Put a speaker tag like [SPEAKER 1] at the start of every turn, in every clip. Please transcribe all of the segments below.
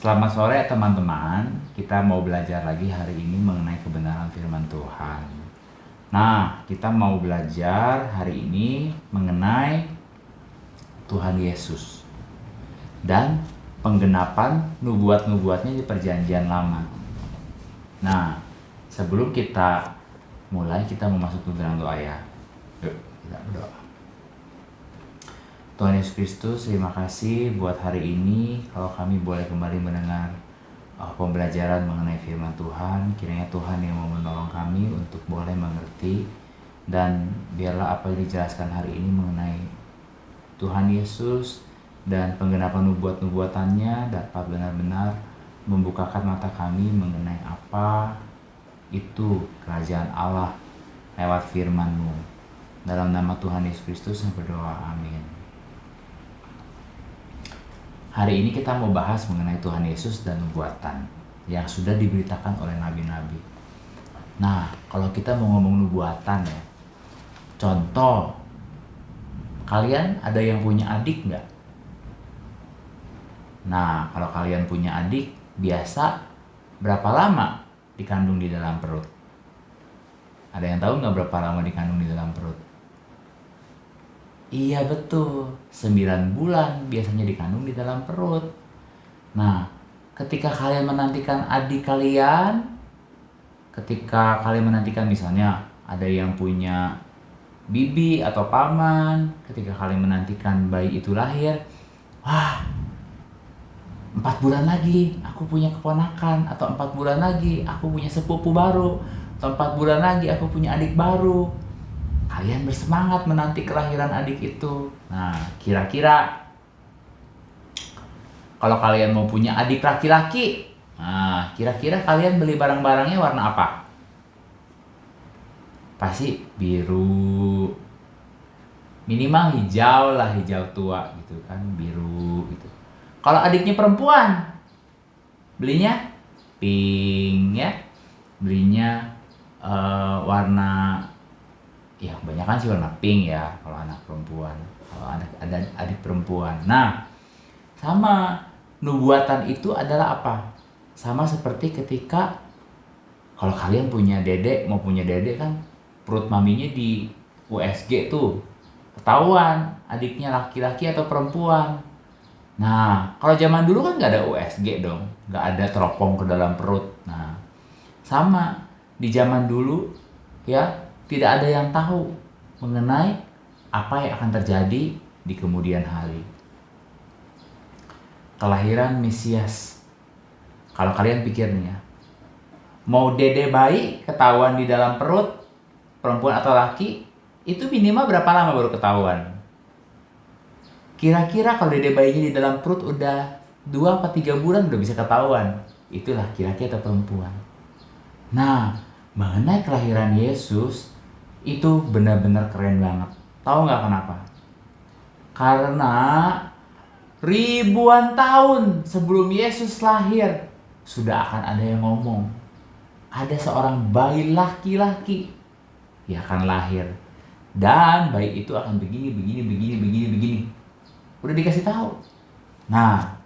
[SPEAKER 1] Selamat sore teman-teman, kita mau belajar lagi hari ini mengenai kebenaran firman Tuhan. Nah, kita mau belajar hari ini mengenai Tuhan Yesus dan penggenapan nubuat-nubuatnya di perjanjian lama. Nah, sebelum kita mulai, kita mau masuk ke dalam doa ya. Yuk, kita berdoa. Tuhan Yesus Kristus, terima kasih buat hari ini kalau kami boleh kembali mendengar pembelajaran mengenai firman Tuhan. Kiranya Tuhan yang mau menolong kami untuk boleh mengerti, dan biarlah apa yang dijelaskan hari ini mengenai Tuhan Yesus dan penggenapan nubuat-nubuatannya dapat benar-benar membukakan mata kami mengenai apa itu kerajaan Allah lewat firman-Mu. Dalam nama Tuhan Yesus Kristus saya berdoa, amin. Hari ini kita mau bahas mengenai Tuhan Yesus dan nubuatan yang sudah diberitakan oleh nabi-nabi. Nah, kalau kita mau ngomong nubuatan ya, contoh, kalian ada yang punya adik nggak? Nah, kalau kalian punya adik, biasa berapa lama dikandung di dalam perut? Ada yang tahu nggak berapa lama dikandung di dalam perut? Iya betul, 9 bulan biasanya dikandung di dalam perut. Nah, ketika kalian menantikan adik kalian, ketika kalian menantikan misalnya ada yang punya bibi atau paman, ketika kalian menantikan bayi itu lahir, wah, 4 bulan lagi aku punya keponakan, atau 4 bulan lagi aku punya sepupu baru, atau 4 bulan lagi aku punya adik baru. Kalian bersemangat menanti kelahiran adik itu. Nah, kira-kira kalau kalian mau punya adik laki-laki, nah, kira-kira kalian beli barang-barangnya warna apa? Pasti biru. Minimal hijau lah, hijau tua gitu kan, biru gitu. Kalau adiknya perempuan, belinya pink ya. Belinya warna, ya kebanyakan sih warna pink ya kalau anak perempuan, kalau ada adik perempuan. Nah, sama nubuatan itu adalah apa? Sama seperti ketika kalau kalian punya dedek, mau punya dedek kan, perut maminya di USG tuh, ketahuan adiknya laki-laki atau perempuan. Nah, kalau zaman dulu kan nggak ada USG dong, nggak ada teropong ke dalam perut. Nah, sama di zaman dulu ya, tidak ada yang tahu mengenai apa yang akan terjadi di kemudian hari. Kelahiran Mesias. Kalau kalian pikir nih ya, mau dede bayi ketahuan di dalam perut, perempuan atau laki, itu minimal berapa lama baru ketahuan? Kira-kira kalau dede bayinya di dalam perut udah 2-3 bulan udah bisa ketahuan, itu laki-laki atau perempuan. Nah, mengenai kelahiran Yesus, itu benar-benar keren banget. Tahu nggak kenapa? Karena ribuan tahun sebelum Yesus lahir, sudah akan ada yang ngomong. Ada seorang bayi laki-laki yang akan lahir. Dan bayi itu akan begini. Udah dikasih tahu. Nah,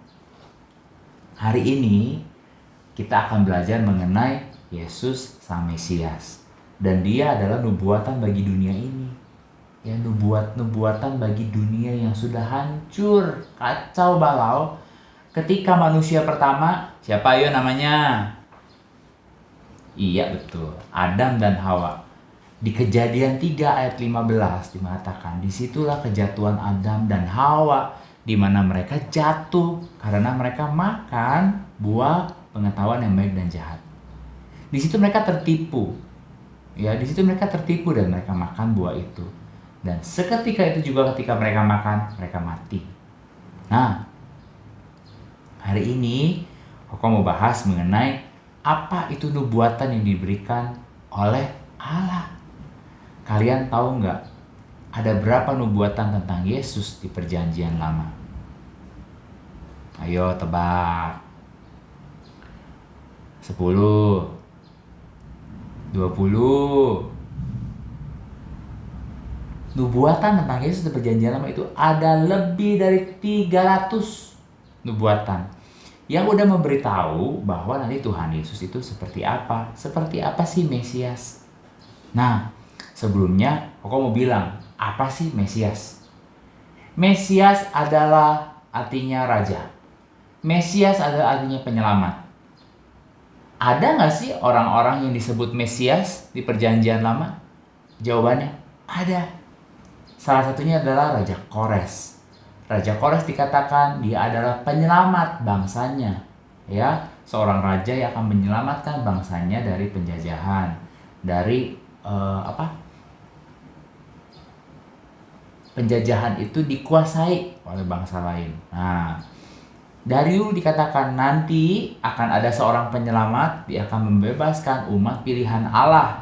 [SPEAKER 1] hari ini kita akan belajar mengenai Yesus Sang Mesias. Dan dia adalah nubuatan bagi dunia ini. Ya, nubuatan bagi dunia yang sudah hancur, kacau balau. Ketika manusia pertama, siapa ya namanya? Iya betul, Adam dan Hawa. Di Kejadian 3 ayat 15 dimengatakan, disitulah kejatuhan Adam dan Hawa, di mana mereka jatuh karena mereka makan buah pengetahuan yang baik dan jahat. Di situ mereka tertipu. Ya, di situ mereka tertipu dan mereka makan buah itu. Dan seketika itu juga ketika mereka makan, mereka mati. Nah, hari ini aku mau bahas mengenai apa itu nubuatan yang diberikan oleh Allah. Kalian tahu nggak, ada berapa nubuatan tentang Yesus di perjanjian lama? Ayo tebak. 10, 20. Nubuatan tentang Yesus di perjanjian lama itu ada lebih dari 300 nubuatan. yang udah memberitahu bahwa nanti Tuhan Yesus itu seperti apa. Seperti apa sih Mesias? Nah, sebelumnya Koko mau bilang, apa sih Mesias? Mesias adalah artinya raja. Mesias adalah artinya penyelamat. Ada nggak sih orang-orang yang disebut Mesias di Perjanjian Lama? Jawabannya, ada. Salah satunya adalah Raja Kores. Raja Kores dikatakan dia adalah penyelamat bangsanya. Ya, seorang raja yang akan menyelamatkan bangsanya dari penjajahan, dari penjajahan itu dikuasai oleh bangsa lain. Nah, dari dulu dikatakan nanti akan ada seorang penyelamat, dia akan membebaskan umat pilihan Allah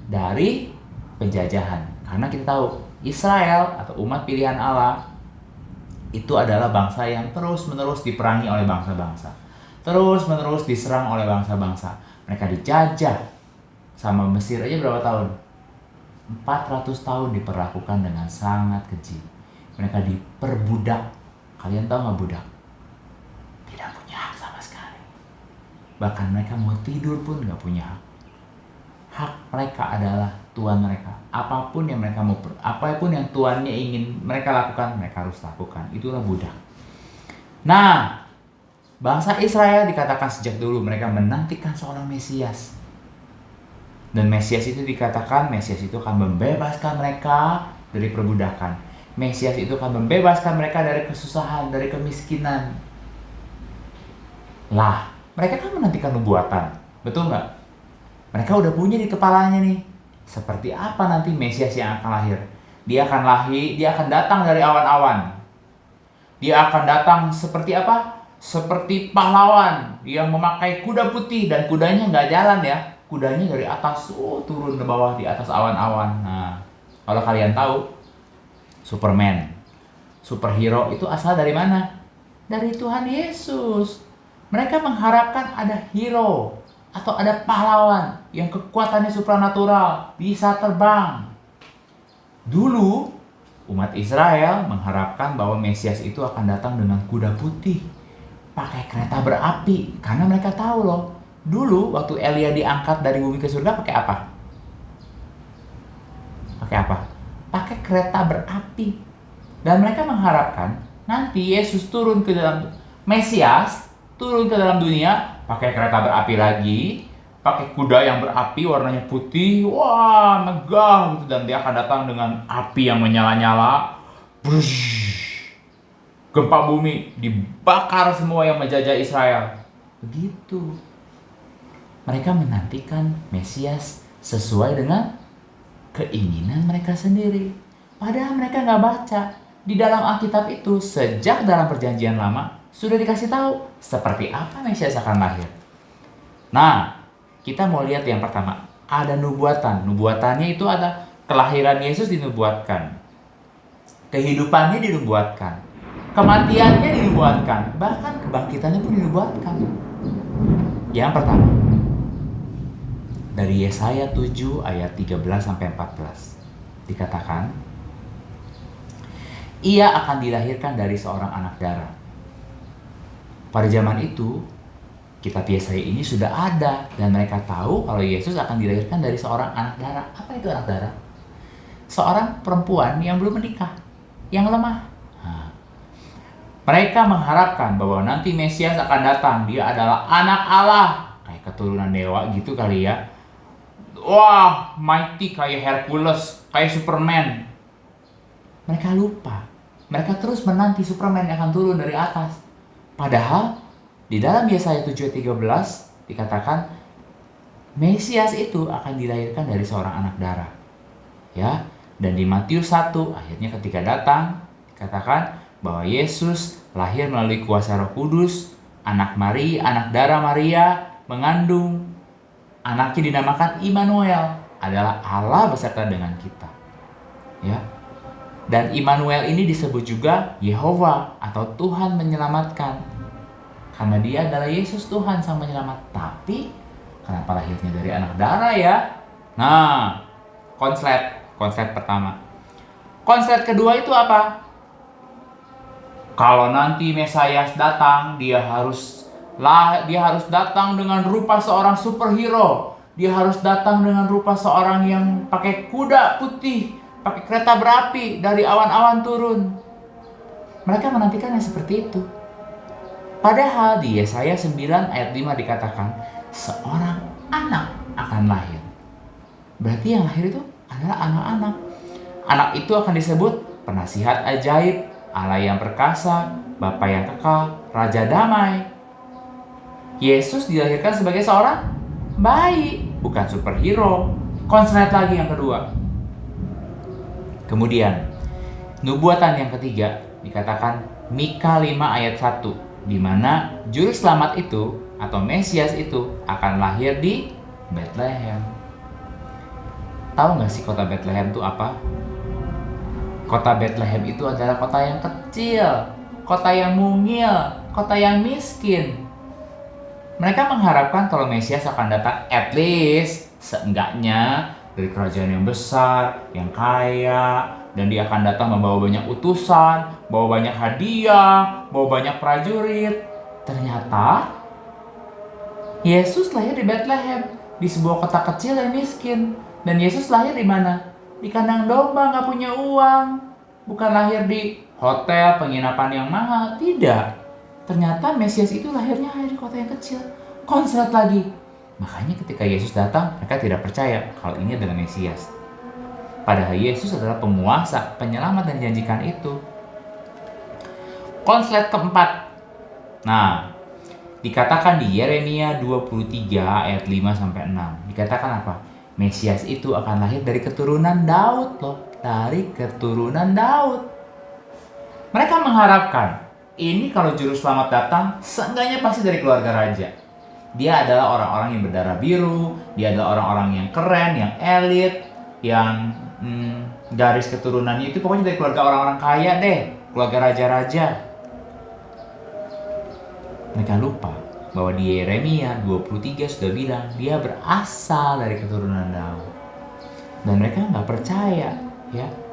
[SPEAKER 1] dari penjajahan. Karena kita tahu Israel atau umat pilihan Allah itu adalah bangsa yang terus-menerus diperangi oleh bangsa-bangsa. Terus-menerus diserang oleh bangsa-bangsa. Mereka dijajah sama Mesir aja berapa tahun? 400 tahun diperlakukan dengan sangat keji. Mereka diperbudak. Kalian tahu nggak budak? Tidak punya hak sama sekali. Bahkan mereka mau tidur pun nggak punya hak. Hak mereka adalah Tuhan mereka. Apapun yang mereka mau, apapun yang tuannya ingin mereka lakukan, mereka harus lakukan. Itulah budak. Nah, bangsa Israel dikatakan sejak dulu mereka menantikan seorang Mesias. Dan Mesias itu dikatakan, Mesias itu akan membebaskan mereka dari perbudakan. Mesias itu akan membebaskan mereka dari kesusahan, dari kemiskinan. Lah, mereka kan menantikan nubuatan. Betul nggak? Mereka udah punya di kepalanya nih. Seperti apa nanti Mesias yang akan lahir? Dia akan lahir, dia akan datang dari awan-awan. Dia akan datang seperti apa? Seperti pahlawan yang memakai kuda putih, dan kudanya nggak jalan ya. Kudanya dari atas, turun ke bawah di atas awan-awan. Nah, kalau kalian tahu, Superman, superhero itu asal dari mana? Dari Tuhan Yesus. Mereka mengharapkan ada hero atau ada pahlawan yang kekuatannya supranatural, bisa terbang. Dulu, umat Israel mengharapkan bahwa Mesias itu akan datang dengan kuda putih, pakai kereta berapi, karena mereka tahu loh, dulu waktu Elia diangkat dari bumi ke surga pakai apa? Pakai apa? Pakai kereta berapi. Dan mereka mengharapkan nanti Yesus turun ke dalam, Mesias turun ke dalam dunia pakai kereta berapi lagi, pakai kuda yang berapi warnanya putih, wah megah gitu, dan dia akan datang dengan api yang menyala-nyala. Gempa bumi, dibakar semua yang menjajah Israel. Begitu. Mereka menantikan Mesias sesuai dengan keinginan mereka sendiri. Padahal mereka nggak baca. Di dalam Alkitab itu, sejak dalam Perjanjian Lama, sudah dikasih tahu seperti apa Mesias akan lahir. Nah, kita mau lihat yang pertama. Ada nubuatan. Nubuatannya itu ada kelahiran Yesus dinubuatkan. Kehidupannya dinubuatkan. Kematiannya dinubuatkan. Bahkan kebangkitannya pun dinubuatkan. Yang pertama, dari Yesaya 7 ayat 13-14 dikatakan, ia akan dilahirkan dari seorang anak darah. Pada zaman itu, kitab Yesaya ini sudah ada, dan mereka tahu kalau Yesus akan dilahirkan dari seorang anak darah. Apa itu anak darah? Seorang perempuan yang belum menikah, yang lemah. Nah, mereka mengharapkan bahwa nanti Mesias akan datang. Dia adalah anak Allah, kayak keturunan dewa gitu kali ya. Wah, mighty kayak Hercules, kayak Superman. Mereka lupa. Mereka terus menanti Superman yang akan turun dari atas. Padahal di dalam Yesaya 7:13 dikatakan Mesias itu akan dilahirkan dari seorang anak darah. Ya, dan di Matius 1 akhirnya ketika datang dikatakan bahwa Yesus lahir melalui kuasa Roh Kudus, anak darah Maria mengandung, anaknya dinamakan Immanuel, adalah Allah beserta dengan kita. Ya. Dan Immanuel ini disebut juga Yehova atau Tuhan menyelamatkan. Karena dia adalah Yesus Tuhan sang penyelamat. Tapi kenapa lahirnya dari anak darah ya? Nah, konslet pertama. Konslet kedua itu apa? Kalau nanti Mesias datang, dia harus Dia harus datang dengan rupa seorang superhero. Dia harus datang dengan rupa seorang yang pakai kuda putih, pakai kereta berapi dari awan-awan turun. Mereka menantikan yang seperti itu. Padahal di Yesaya 9 ayat 5 dikatakan, seorang anak akan lahir. Berarti yang lahir itu adalah anak-anak. Anak itu akan disebut penasihat ajaib, Allah yang perkasa, Bapa yang kekal, Raja damai. Yesus dilahirkan sebagai seorang bayi, bukan superhero. Konslet lagi yang kedua. Kemudian, nubuatan yang ketiga dikatakan Mika 5 ayat 1, di mana juru selamat itu atau Mesias itu akan lahir di Bethlehem. Tahu nggak sih kota Bethlehem itu apa? Kota Bethlehem itu adalah kota yang kecil, kota yang mungil, kota yang miskin. Mereka mengharapkan kalau Mesias akan datang at least seenggaknya dari kerajaan yang besar, yang kaya, dan dia akan datang membawa banyak utusan, bawa banyak hadiah, bawa banyak prajurit. Ternyata Yesus lahir di Bethlehem, di sebuah kota kecil yang miskin. Dan Yesus lahir di mana? Di kandang domba, nggak punya uang. Bukan lahir di hotel penginapan yang mahal, tidak. Ternyata Mesias itu lahirnya di kota yang kecil. Konslet lagi. Makanya ketika Yesus datang, mereka tidak percaya kalau ini adalah Mesias. Padahal Yesus adalah penguasa, penyelamat dan dijanjikan itu. Konslet keempat. Nah, dikatakan di Yeremia 23 ayat 5-6. Dikatakan apa? Mesias itu akan lahir dari keturunan Daud loh. Dari keturunan Daud. Mereka mengharapkan ini kalau juru selamat datang, seenggaknya pasti dari keluarga raja. Dia adalah orang-orang yang berdarah biru, dia adalah orang-orang yang keren, yang elit, yang garis keturunannya itu pokoknya dari keluarga orang-orang kaya deh, keluarga raja-raja. Mereka lupa bahwa di Yeremia 23 sudah bilang dia berasal dari keturunan Daud. Dan mereka nggak percaya,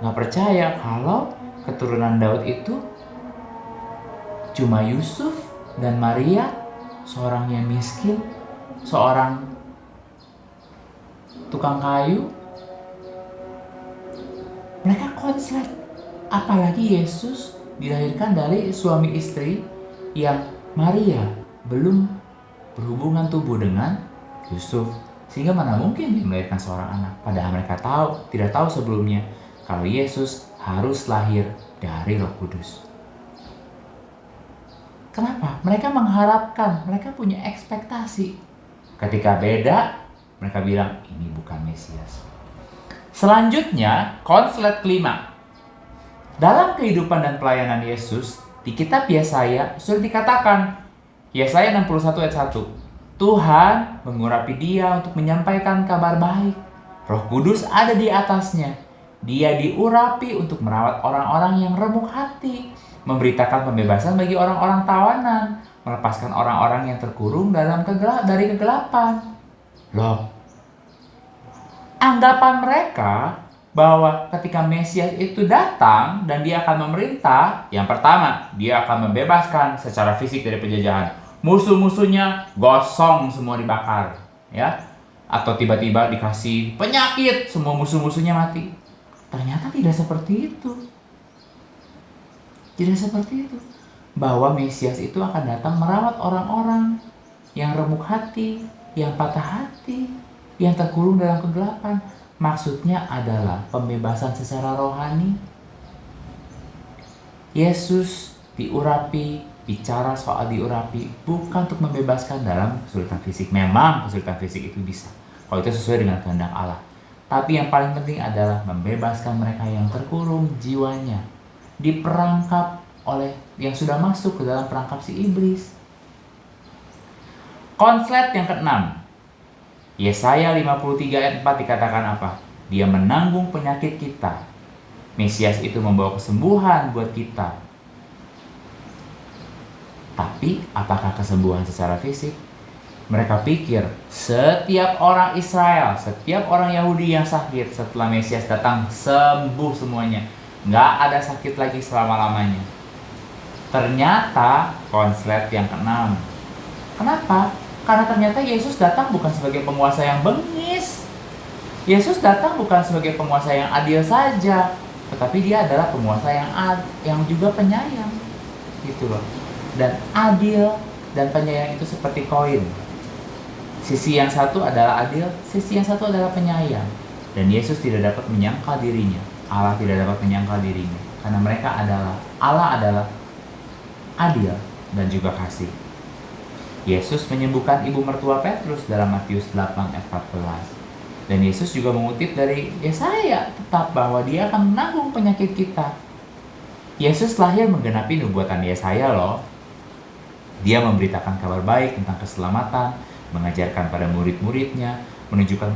[SPEAKER 1] nggak percaya kalau keturunan Daud itu cuma Yusuf dan Maria, seorang yang miskin, seorang tukang kayu. Mereka konslet. Apalagi Yesus dilahirkan dari suami istri yang Maria belum berhubungan tubuh dengan Yusuf. Sehingga mana mungkin dia melahirkan seorang anak. Padahal mereka tidak tahu sebelumnya kalau Yesus harus lahir dari Roh Kudus. Kenapa? Mereka mengharapkan, mereka punya ekspektasi. Ketika beda, mereka bilang ini bukan Mesias. Selanjutnya, konslet kelima. Dalam kehidupan dan pelayanan Yesus, di kitab Yesaya sudah dikatakan, Yesaya 61 ayat 1, Tuhan mengurapi dia untuk menyampaikan kabar baik. Roh Kudus ada di atasnya. Dia diurapi untuk merawat orang-orang yang remuk hati, memberitakan pembebasan bagi orang-orang tawanan, melepaskan orang-orang yang terkurung dari kegelapan. Loh, anggapan mereka bahwa ketika Mesias itu datang dan dia akan memerintah, yang pertama, dia akan membebaskan secara fisik dari penjajahan. Musuh-musuhnya gosong semua dibakar, atau tiba-tiba dikasih penyakit, semua musuh-musuhnya mati. Ternyata tidak seperti itu. Tidak seperti itu. Bahwa Mesias itu akan datang merawat orang-orang yang remuk hati, yang patah hati, yang terkurung dalam kegelapan. Maksudnya adalah pembebasan secara rohani. Yesus diurapi, bicara soal diurapi, bukan untuk membebaskan dalam kesulitan fisik. Memang kesulitan fisik itu bisa, kalau itu sesuai dengan kehendak Allah. Tapi yang paling penting adalah membebaskan mereka yang terkurung jiwanya, diperangkap oleh yang sudah masuk ke dalam perangkap si iblis. Konslet yang keenam, Yesaya 53 ayat 4 dikatakan apa? Dia menanggung penyakit kita. Mesias itu membawa kesembuhan buat kita. Tapi apakah kesembuhan secara fisik? Mereka pikir setiap orang Israel, setiap orang Yahudi yang sakit setelah Mesias datang sembuh semuanya. Nggak ada sakit lagi selama-lamanya. Ternyata konslet yang keenam, Kenapa? Karena ternyata Yesus datang bukan sebagai penguasa yang bengis. Yesus datang bukan sebagai penguasa yang adil saja, tetapi dia adalah penguasa yang juga penyayang. Gitu loh. Dan adil dan penyayang itu seperti koin. Sisi yang satu adalah adil, sisi yang satu adalah penyayang. Dan Yesus tidak dapat menyangkal dirinya. Allah tidak dapat menyangkal dirinya. Karena Allah adalah adil dan juga kasih. Yesus menyembuhkan ibu mertua Petrus dalam Matius 8 ayat 14. Dan Yesus juga mengutip dari Yesaya tetap bahwa dia akan menanggung penyakit kita. Yesus lahir menggenapi nubuatan Yesaya loh. Dia memberitakan kabar baik tentang keselamatan, mengajarkan pada murid-muridnya, menunjukkan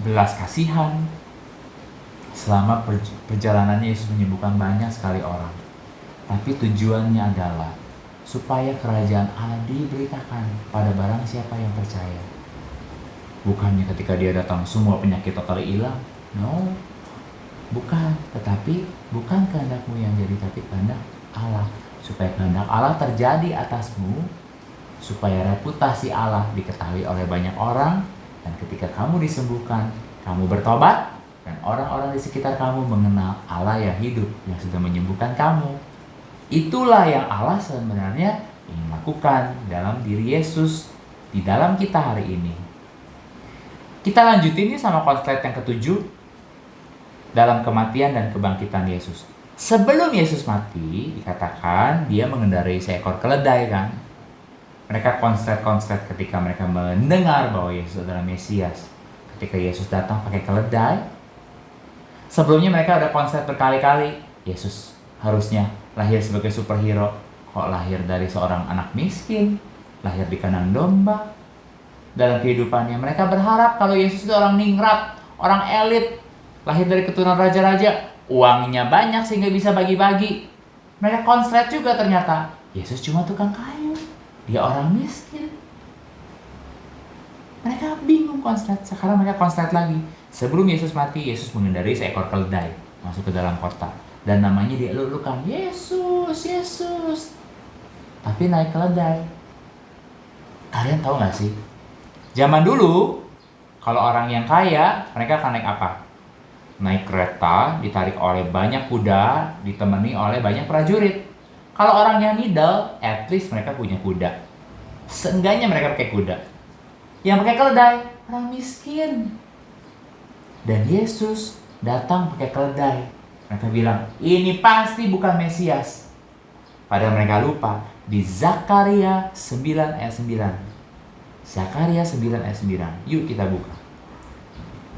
[SPEAKER 1] belas kasihan. Selama perjalanannya Yesus menyembuhkan banyak sekali orang. Tapi tujuannya adalah supaya kerajaan Allah diberitakan pada barang siapa yang percaya. Bukannya ketika dia datang semua penyakit total hilang. No, bukan. Tetapi bukan kehendakmu yang jadi, tapi kehendak Allah. Supaya kehendak Allah terjadi atasmu, supaya reputasi Allah diketahui oleh banyak orang, dan ketika kamu disembuhkan, kamu bertobat, dan orang-orang di sekitar kamu mengenal Allah yang hidup, yang sudah menyembuhkan kamu. Itulah yang Allah sebenarnya ingin lakukan dalam diri Yesus, di dalam kita hari ini. Kita lanjutin ini sama konslet yang ketujuh, dalam kematian dan kebangkitan Yesus. Sebelum Yesus mati, dikatakan dia mengendarai seekor keledai kan. Mereka konslet ketika mereka mendengar bahwa Yesus adalah Mesias. Ketika Yesus datang pakai keledai, sebelumnya mereka ada konslet berkali-kali, Yesus harusnya lahir sebagai superhero. Kok lahir dari seorang anak miskin, lahir di kandang domba. Dalam kehidupannya mereka berharap kalau Yesus itu orang ningrat, orang elit, lahir dari keturunan raja-raja, uangnya banyak sehingga bisa bagi-bagi. Mereka konslet juga ternyata, Yesus cuma tukang kayu, dia orang miskin. Mereka bingung konslet. Sekarang mereka konslet lagi. Sebelum Yesus mati, Yesus mengendarai seekor keledai masuk ke dalam kota. Dan namanya dielulukan, Yesus, Yesus. Tapi naik keledai. Kalian tahu gak sih? Zaman dulu, kalau orang yang kaya, mereka akan naik apa? Naik kereta, ditarik oleh banyak kuda, ditemani oleh banyak prajurit. Kalau orang yang middle, at least mereka punya kuda. Seenggaknya mereka pakai kuda. Yang pakai keledai, orang miskin. Dan Yesus datang pakai keledai. Mereka bilang, ini pasti bukan Mesias. Padahal mereka lupa, di Zakaria 9 ayat 9. Zakaria 9 ayat 9. Yuk kita buka.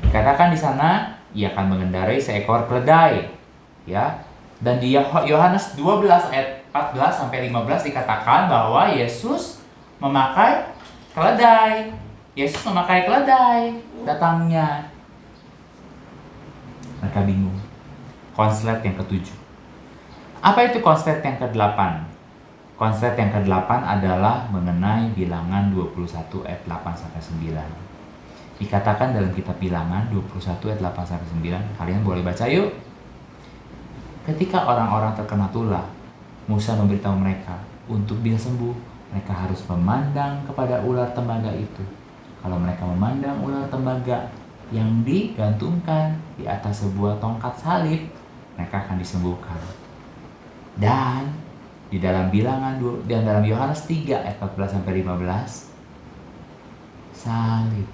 [SPEAKER 1] Dikatakan di sana, ia akan mengendarai seekor keledai. Ya. Dan di Yohanes 12 ayat 14 sampai 15 dikatakan bahwa Yesus memakai keledai. Yesus memakai keledai datangnya. Mereka bingung. Konslet yang ketujuh. Apa itu konslet yang ke-8? Konslet yang ke-8 adalah mengenai bilangan 21 ayat 8 sampai 9. Dikatakan dalam kitab bilangan 21 ayat 8 sampai 9. Kalian boleh baca yuk. Ketika orang-orang terkena tulah, Musa memberitahu mereka untuk bisa sembuh, mereka harus memandang kepada ular tembaga itu. Kalau mereka memandang ular tembaga yang digantungkan di atas sebuah tongkat salib, mereka akan disembuhkan. Dan di dalam bilangan dan dalam Yohanes 3 ayat 14 sampai 15, salib.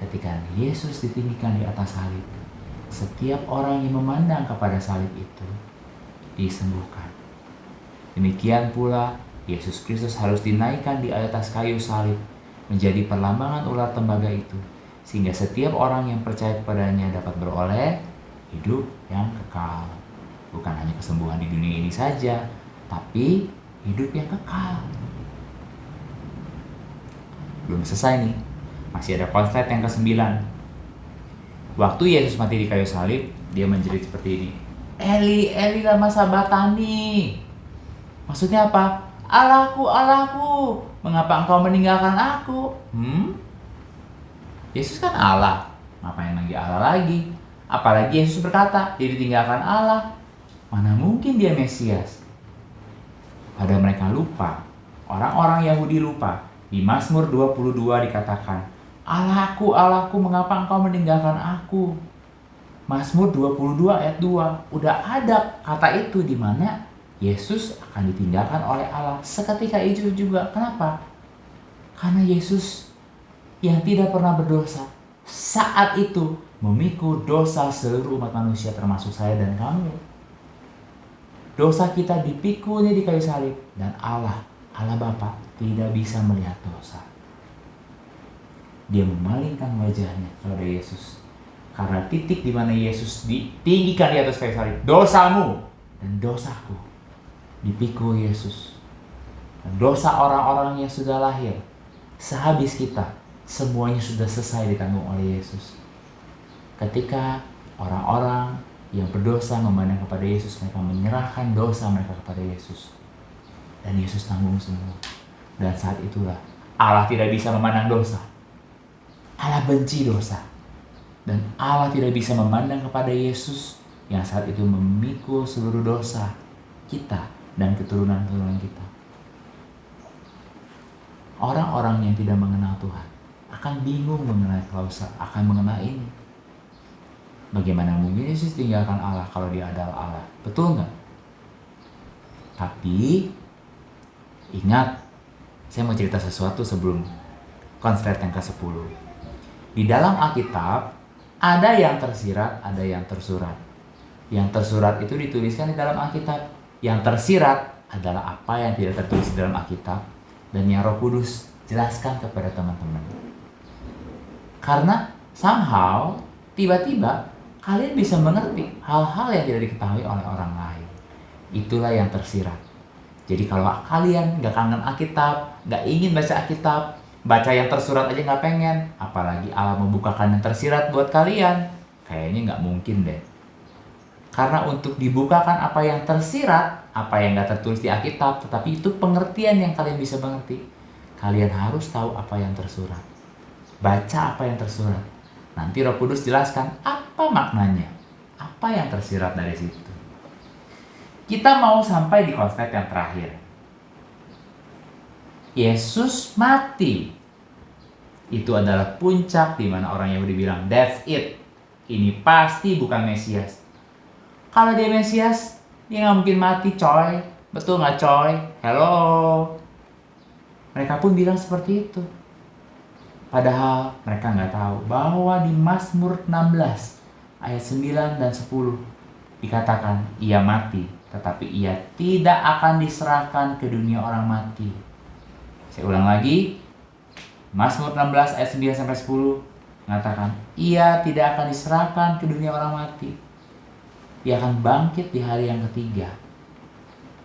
[SPEAKER 1] Ketika Yesus ditinggikan di atas salib, setiap orang yang memandang kepada salib itu disembuhkan. Demikian pula Yesus Kristus harus dinaikkan di atas kayu salib menjadi perlambangan ular tembaga itu, sehingga setiap orang yang percaya kepadanya dapat beroleh hidup yang kekal. Bukan hanya kesembuhan di dunia ini saja, tapi hidup yang kekal. Belum selesai nih, masih ada konslet yang ke-9. Waktu Yesus mati di kayu salib, dia menjerit seperti ini, Eli, Eli lama sabatani. Maksudnya apa? Allahku, Allahku, mengapa engkau meninggalkan aku? Yesus kan Allah, ngapain lagi Allah lagi? Apalagi Yesus berkata, dia ditinggalkan Allah. Mana mungkin dia Mesias? Padahal mereka lupa, Orang-orang Yahudi lupa. Di Mazmur 22 dikatakan, Allahku, Allahku, mengapa engkau meninggalkan aku? Mazmur 22 ayat 2. Udah ada kata itu di mana Yesus akan ditinggalkan oleh Allah seketika itu juga. Kenapa? Karena Yesus yang tidak pernah berdosa saat itu memikul dosa seluruh umat manusia termasuk saya dan kamu. Dosa kita dipikulnya di kayu salib dan Allah Bapa tidak bisa melihat dosa. Dia memalingkan wajahnya kepada Yesus. Karena titik di mana Yesus ditinggikan di atas kayu salib, dosamu dan dosaku dipikul Yesus. Dan dosa orang-orang yang sudah lahir sehabis kita, semuanya sudah selesai ditanggung oleh Yesus. Ketika orang-orang yang berdosa memandang kepada Yesus, mereka menyerahkan dosa mereka kepada Yesus. Dan Yesus tanggung semua. Dan saat itulah Allah tidak bisa memandang dosa. Allah benci dosa. Dan Allah tidak bisa memandang kepada Yesus yang saat itu memikul seluruh dosa kita dan keturunan-keturunan kita. Orang-orang yang tidak mengenal Tuhan akan bingung mengenai klausa, akan mengenai ini. Bagaimana mungkin Yesus tinggalkan Allah kalau dia adalah Allah? Betul nggak? Tapi ingat, saya mau cerita sesuatu sebelum konslet yang ke-10. Di dalam Alkitab ada yang tersirat, ada yang tersurat. Yang tersurat itu dituliskan di dalam Alkitab. Yang tersirat adalah apa yang tidak tertulis di dalam Alkitab dan yang Roh Kudus jelaskan kepada teman-teman. Karena somehow tiba-tiba kalian bisa mengerti hal-hal yang tidak diketahui oleh orang lain. Itulah yang tersirat. Jadi kalau kalian gak kangen Alkitab, gak ingin baca Alkitab, baca yang tersurat aja gak pengen, apalagi Allah membukakan yang tersirat buat kalian, kayaknya gak mungkin deh. Karena untuk dibukakan apa yang tersirat, apa yang gak tertulis di Alkitab, tetapi itu pengertian yang kalian bisa mengerti, kalian harus tahu apa yang tersurat. Baca apa yang tersurat. Nanti Roh Kudus jelaskan apa maknanya, apa yang tersirat dari situ. Kita mau sampai di konsep yang terakhir. Yesus mati. Itu adalah puncak di mana orang Yahudi bilang, that's it. Ini pasti bukan Mesias. Kalau dia Mesias, dia nggak mungkin mati, coy. Betul nggak, coy? Hello. Mereka pun bilang seperti itu. Padahal mereka nggak tahu bahwa di Mazmur 16 ayat 9 dan 10 dikatakan ia mati, tetapi ia tidak akan diserahkan ke dunia orang mati. Saya ulang lagi, Mazmur 16 ayat 9 sampai 10 mengatakan ia tidak akan diserahkan ke dunia orang mati. Ia akan bangkit di hari yang ketiga.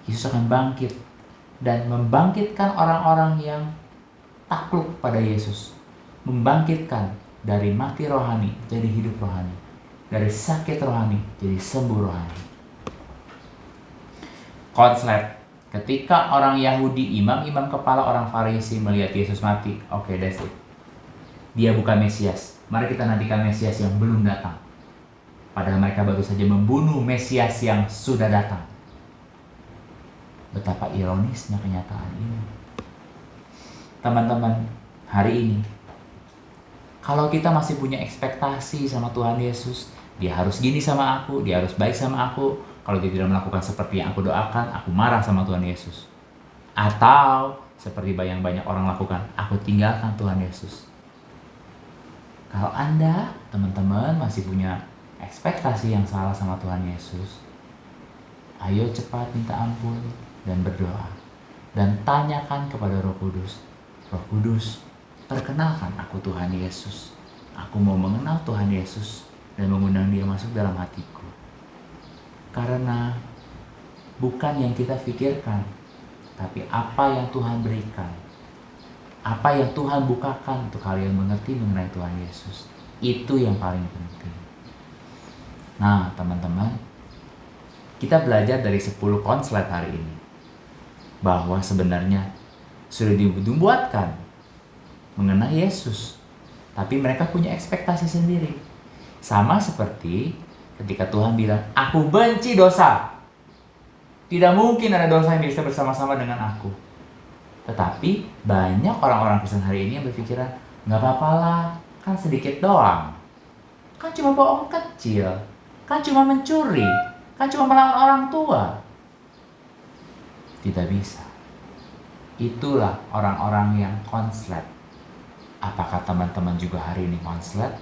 [SPEAKER 1] Yesus akan bangkit dan membangkitkan orang-orang yang takluk pada Yesus. Membangkitkan dari mati rohani jadi hidup rohani. Dari sakit rohani jadi sembuh rohani. Konslet. Ketika orang Yahudi, imam-imam kepala orang Farisi melihat Yesus mati, oke, that's it. Dia bukan Mesias. Mari kita nantikan Mesias yang belum datang. Padahal mereka baru saja membunuh Mesias yang sudah datang. Betapa ironisnya kenyataan ini. Teman-teman, hari ini, kalau kita masih punya ekspektasi sama Tuhan Yesus, dia harus gini sama aku, dia harus baik sama aku. Kalau dia tidak melakukan seperti yang aku doakan, aku marah sama Tuhan Yesus. Atau seperti yang banyak orang lakukan, aku tinggalkan Tuhan Yesus. Kalau Anda, teman-teman, masih punya ekspektasi yang salah sama Tuhan Yesus, ayo cepat minta ampun dan berdoa. Dan tanyakan kepada Roh Kudus. Roh Kudus, perkenalkan aku Tuhan Yesus. Aku mau mengenal Tuhan Yesus dan mengundang dia masuk dalam hatiku. Karena bukan yang kita pikirkan, tapi apa yang Tuhan berikan. Apa yang Tuhan bukakan untuk kalian mengerti mengenai Tuhan Yesus. Itu yang paling penting. Nah, teman-teman, kita belajar dari 10 konslet hari ini. Bahwa sebenarnya sudah dibuatkan mengenai Yesus. Tapi mereka punya ekspektasi sendiri. Sama seperti ketika Tuhan bilang, aku benci dosa. Tidak mungkin ada dosa yang bisa bersama-sama dengan aku. Tetapi banyak orang-orang Kristen hari ini yang berpikiran, nggak apa-apa lah, kan sedikit doang. Kan cuma bohong kecil, kan cuma mencuri, kan cuma melawan orang tua. Tidak bisa. Itulah orang-orang yang konslet. Apakah teman-teman juga hari ini konslet?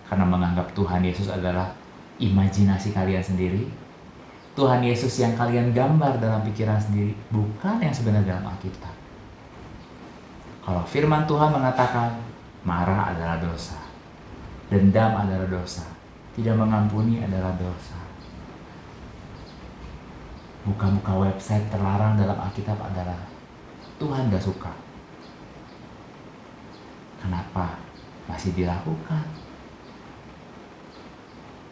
[SPEAKER 1] Karena menganggap Tuhan Yesus adalah imajinasi kalian sendiri? Tuhan Yesus yang kalian gambar dalam pikiran sendiri, bukan yang sebenarnya dalam Alkitab. Kalau firman Tuhan mengatakan, marah adalah dosa, dendam adalah dosa, tidak mengampuni adalah dosa. Buka-buka website terlarang dalam Alkitab adalah Tuhan gak suka. Kenapa masih dilakukan?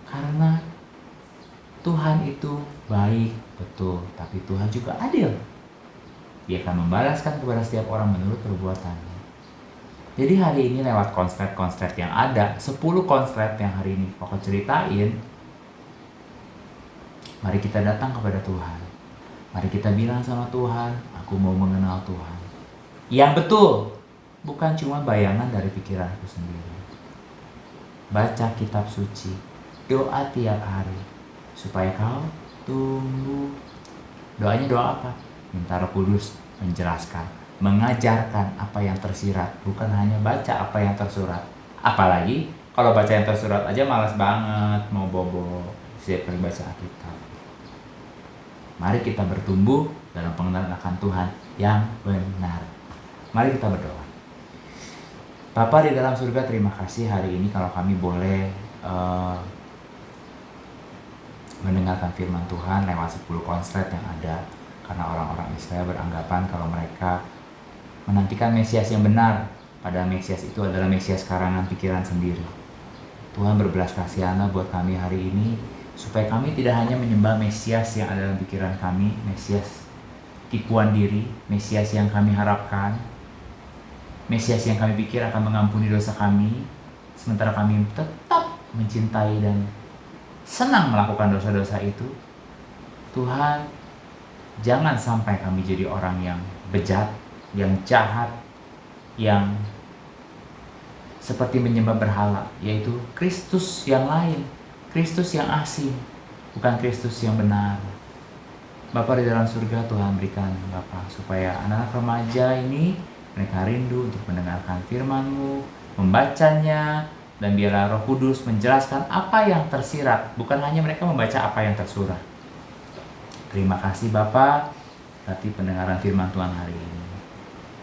[SPEAKER 1] Karena Tuhan itu baik, betul, tapi Tuhan juga adil. Dia akan membalaskan kepada setiap orang menurut perbuatannya. Jadi hari ini lewat konslet-konslet yang ada, 10 konslet yang hari ini Koko ceritain, mari kita datang kepada Tuhan. Mari kita bilang sama Tuhan, aku mau mengenal Tuhan. Yang betul, bukan cuma bayangan dari pikiranku sendiri. Baca kitab suci, doa tiap hari, supaya kau tumbuh. Doanya doa apa? Minta Roh Kudus menjelaskan, mengajarkan apa yang tersirat, bukan hanya baca apa yang tersurat. Apalagi kalau baca yang tersurat aja malas banget, mau bobo, siap kali baca Alkitab. Mari kita bertumbuh dalam pengenalan akan Tuhan yang benar. Mari kita berdoa. Bapa di dalam surga, terima kasih hari ini kalau kami boleh mendengarkan firman Tuhan lewat 10 konslet yang ada. Karena orang-orang Israel beranggapan kalau mereka menantikan Mesias yang benar, padahal Mesias itu adalah Mesias karangan pikiran sendiri. Tuhan berbelas kasihan buat kami hari ini, supaya kami tidak hanya menyembah Mesias yang ada dalam pikiran kami, Mesias tipuan diri, Mesias yang kami harapkan, Mesias yang kami pikir akan mengampuni dosa kami, sementara kami tetap mencintai dan senang melakukan dosa-dosa itu. Tuhan, jangan sampai kami jadi orang yang bejat, yang jahat, yang seperti menyembah berhala, yaitu Kristus yang lain, Kristus yang asing, bukan Kristus yang benar. Bapa di dalam surga, Tuhan berikan Bapa supaya anak-anak remaja ini mereka rindu untuk mendengarkan firman-Mu, membacanya, dan biarlah Roh Kudus menjelaskan apa yang tersirat, bukan hanya mereka membaca apa yang tersurat. Terima kasih Bapa, berarti pendengaran firman Tuhan hari ini.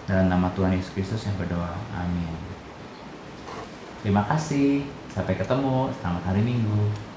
[SPEAKER 1] Dalam nama Tuhan Yesus Kristus yang berdoa, amin. Terima kasih, sampai ketemu, selamat hari Minggu.